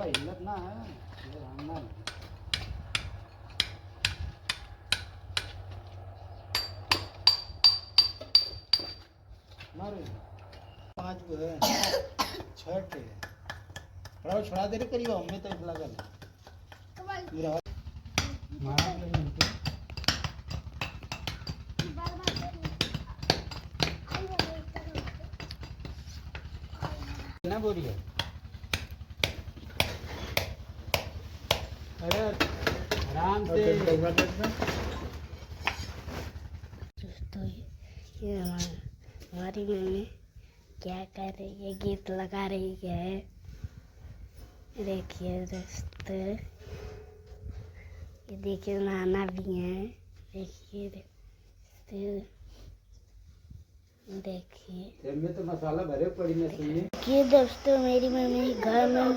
हिलत ना है ये भागना है। मारो 5 वो है 6 के थोड़ा छोड़ा दे रे करीब हमें तो लगा मेरा मारा लगे ना बोरी है। अरे आराम से दोस्तों ये हमारी मम्मी क्या कर रही है, गीत लगा रही है। देखिए दोस्तों, ये देखिए नाना भी है। देखिए देखिए में तो मसाला भरे पड़ी ना सुनिए। ये दोस्तों मेरी मम्मी घर में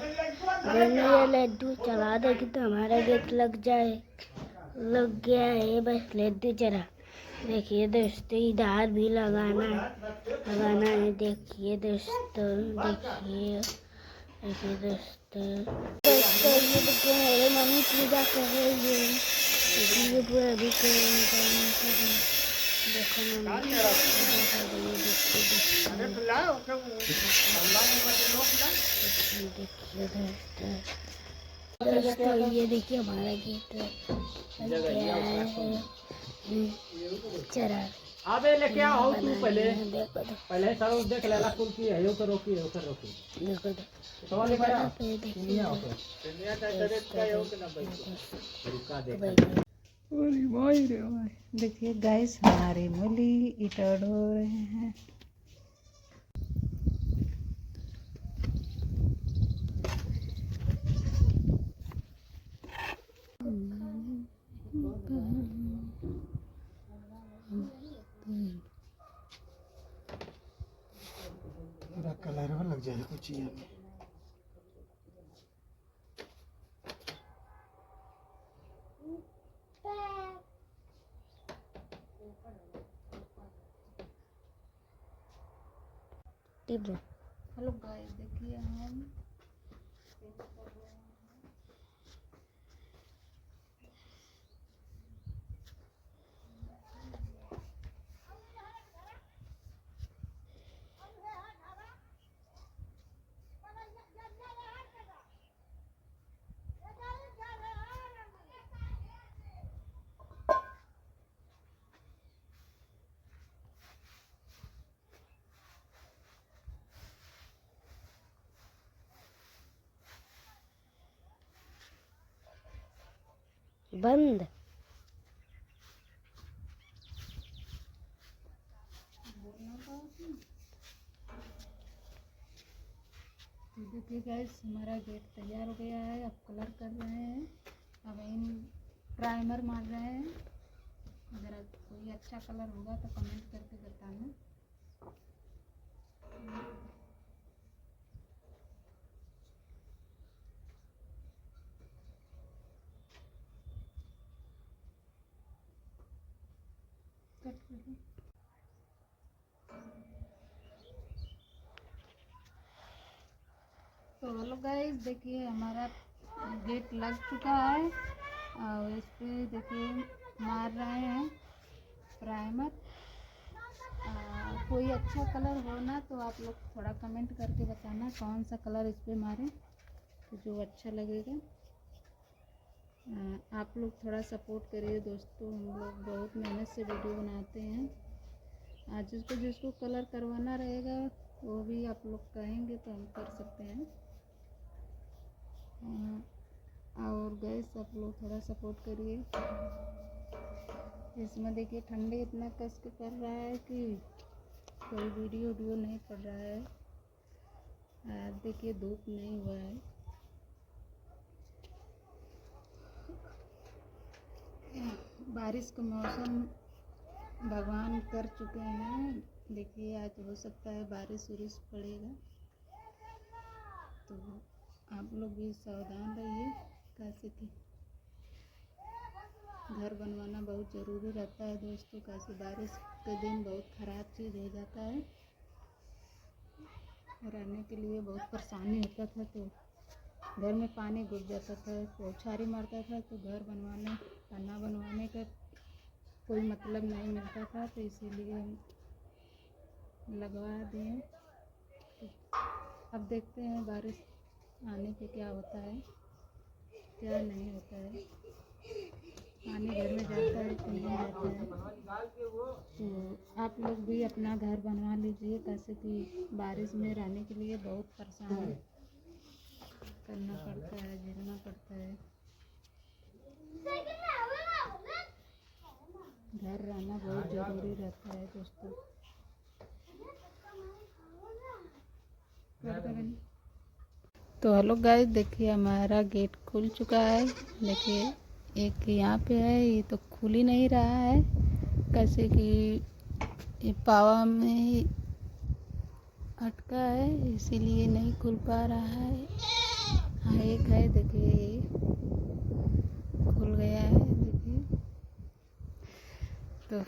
ये लड्डू चला देगी तो हमारा गेट लग गया है। बस लड्डू चला। देखिए दोस्तों इधर भी लगाना है। देखिए दोस्तों देखिए दोस्तों ये देखिए मेरी मम्मी पूजा कर रही है। ये पूरा भी देखो मम्मी दोस्तों ये देखिए हमारा गीत बन गया है। चरा अबे लेके आओ तू पहले देखो पहले सर देख लेला कुल की है यो करो की देखो तो लेके आओ देखिए आओ तो दुनिया का दरेट का यो के ना भाई रुका दे अरे भाई रे भाई, देखिए गाइस हमारे मूली इटड़ हो रहे हैं। पूरा कलर में लग जाए कुछ ये में हेलो गाइस, देखिए हम बंद तो देखिए गाइस हमारा गेट तैयार हो गया है। अब कलर कर रहे हैं, अब इन प्राइमर मार रहे हैं। अगर कोई अच्छा कलर होगा तो कमेंट करके बताना। तो हेलो गाइस, देखिए हमारा गेट लग चुका है और इस पे देखिए मार रहे हैं प्राइमर। कोई अच्छा कलर हो ना तो आप लोग थोड़ा कमेंट करके बताना कौन सा कलर इस पे मारें तो जो अच्छा लगेगा। आप लोग थोड़ा सपोर्ट करिए दोस्तों, हम लोग बहुत मेहनत से वीडियो बनाते हैं। आज जिसको कलर करवाना रहेगा वो भी आप लोग कहेंगे तो हम कर सकते हैं। और गैस आप लोग थोड़ा सपोर्ट करिए। इसमें देखिए ठंडे इतना कस के कर रहा है कि कोई वीडियो नहीं पड़ रहा है। देखिए धूप नहीं हुआ है। बारिश का मौसम भगवान कर चुके हैं। देखिए आज हो सकता है बारिश उरिश पड़ेगा, तो आप लोग भी सावधान रहिए। कैसे कि घर बनवाना बहुत ज़रूरी रहता है दोस्तों। कैसे बारिश के दिन बहुत ख़राब चीज़ हो जाता है, रहने के लिए बहुत परेशानी होता था। तो घर में पानी घुस जाता था, बौछारी मारता था, तो घर बनवाने खाना बनवाने का कोई मतलब नहीं मिलता था, तो इसीलिए हम लगवा दिए। तो अब देखते हैं बारिश आने पे क्या होता है, क्या नहीं होता है। पानी घर में जाता है कि नहीं जाता है। तो आप लोग भी अपना घर बनवा लीजिए, कैसे कि बारिश में रहने के लिए बहुत परेशान करना पड़ता है, झेलना पड़ता है। घर रहना बहुत ज़रूरी रहता है दोस्तों। तो हेलो गाइस, देखिए हमारा गेट खुल चुका है। देखिए एक यहाँ पे है, ये तो खुल ही नहीं रहा है, कैसे कि ये पावा में अटका है, इसीलिए नहीं खुल पा रहा है। हाँ एक है, देखिए ये खुल गया है, देखिए। तो